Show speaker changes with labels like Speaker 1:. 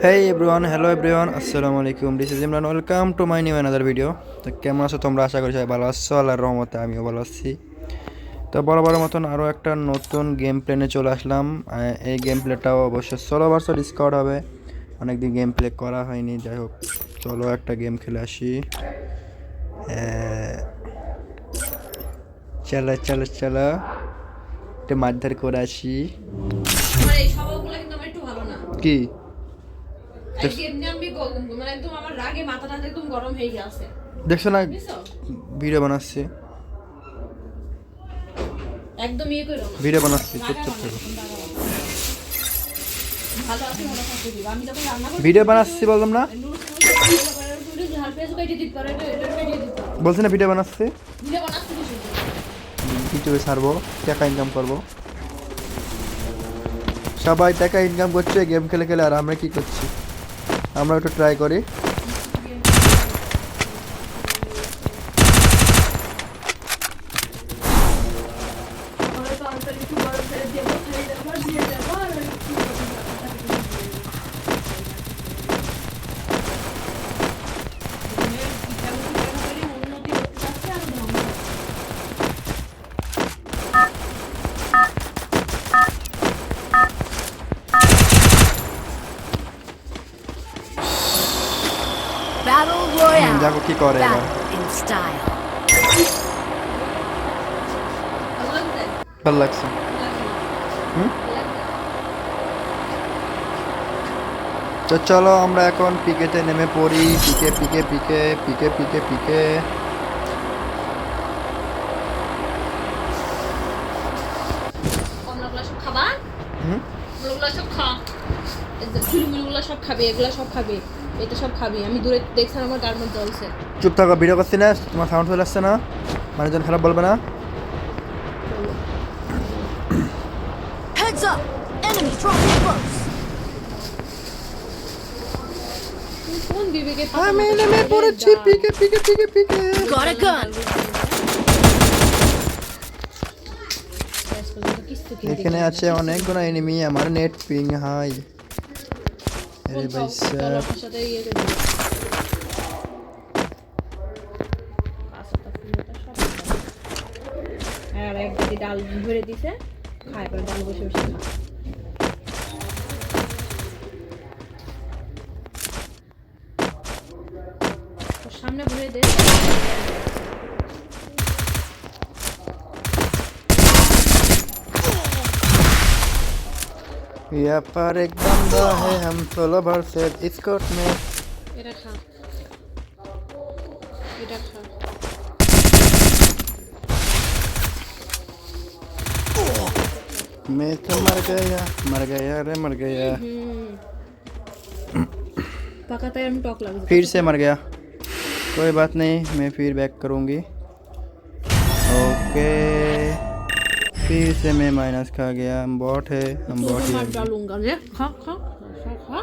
Speaker 1: Hey everyone, hello everyone, আসসালামু আলাইকুম। This is Imran, welcome to my new another video. তো কেমন আছো তোমরা? আশা করি সবাই ভালো আছো। আল্লাহর রহমতে আমিও ভালো আছি। তো বরাবর মতন আরও একটা নতুন গেম প্লেনে চলে আসলাম। এই গেম প্লেটাও অবশ্য 16 ডিসকাউন্ট হবে। অনেকদিন গেম প্লে করা হয়নি, যাই হোক চলো একটা গেম খেলে আসি। চলো চলো চলো, একটু মারধার করে আসি।
Speaker 2: আমার এই স্বভাবগুলো কিন্তু আমার একটু ভালো না।
Speaker 1: কি
Speaker 2: এই যে এমনি আমি মানে একদম আমার রাগে মাথাটা একদম গরম হয়ে গেছে।
Speaker 1: দেখছো না
Speaker 2: বুঝছো?
Speaker 1: ভিডিও বানাচ্ছি?
Speaker 2: একদম ইয়ে করো না।
Speaker 1: ভিডিও বানাচ্ছি,
Speaker 2: রাগা
Speaker 1: চুপচাপ
Speaker 2: মানে
Speaker 1: থাকো।
Speaker 2: একদম রাগা মানে। ভালো আছে ভালো থাকতে দিবা। আমি যখন রান্না করতে
Speaker 1: ভিডিও বানাচ্ছি বললাম না?
Speaker 2: ঝাল পেঁয়াজ কেটে দিতে পারে, এটা কেটে দিতে পারে।
Speaker 1: বলছি না ভিডিও বানাচ্ছি,
Speaker 2: ভিডিও বানাচ্ছি কিছু।
Speaker 1: ইউটিউবে ছাড়বো, টাকা ইনকাম করবো। সবাই টাকা ইনকাম করছে গেম খেলে খেলে, আর আমরা কি করছি? আমরা একটু ট্রাই করি।
Speaker 2: পরে তো আমি একটু গরম করে দেবো, খাই দেবো, দিয়ে দেবো আর একটু উন্নতি করতে চাচ্ছে আর ধ্বংস।
Speaker 3: Battle Royale.
Speaker 1: দেখো কি করে এবার।
Speaker 3: Battle in style.
Speaker 2: ভালো লাগছে?
Speaker 1: ভালো লাগছে। হুম, তো চলো আমরা এখন পিকেতে নেমে পড়ি। পিকে পিকে পিকে পিকে পিকে পিকে।
Speaker 2: কমলাগুলো সব খাবা?
Speaker 1: হুম,
Speaker 2: কমলাগুলো সব খা। এই যে চুলগুলো সব খাবে, এগুলো সব খাবে। এটা সব খাবি। আমি দূরে দেখছিলাম আমার গার মধ্যে জ্বলছে।
Speaker 1: চুপ থাকো, ভিডিও করছি না, তোমার সাউন্ড চলে আসছে না, মানুষজন খারাপ বলবে না।
Speaker 3: Heads up! Enemies dropping close.
Speaker 2: তুমি কোন বিবেকে
Speaker 1: আমি নেমে পড়েছি পিকে পিকে পিকে পিকে।
Speaker 3: Got a gun.
Speaker 1: এখানে আছে অনেকগুলো এনিমি, আমার নেট পিং হাই। আরে ভাই স্যার,
Speaker 2: সাথে ইয়ে করে দিও। আর এক দিদি ডাল ভরে দিছে, খায় পরে ডাল বসে বসে খা। ওর সামনে ভরে দে।
Speaker 1: यहाँ पर एक बंदा है, हम 16 वर्सेस स्कॉट में।
Speaker 2: এটা খা, এটা খা।
Speaker 1: मैं तो मर गया रे मर गया,
Speaker 2: পাকাতে আমি টক লাগছে।
Speaker 1: फिर से मर गया। कोई बात नहीं, मैं फिर बैक करूँगी। ओके, फिर से मैं माइनस खा गया। हम बॉट है, हम बॉट ही
Speaker 2: मार
Speaker 1: है।
Speaker 2: डालूंगा रे, खा खा खा खा।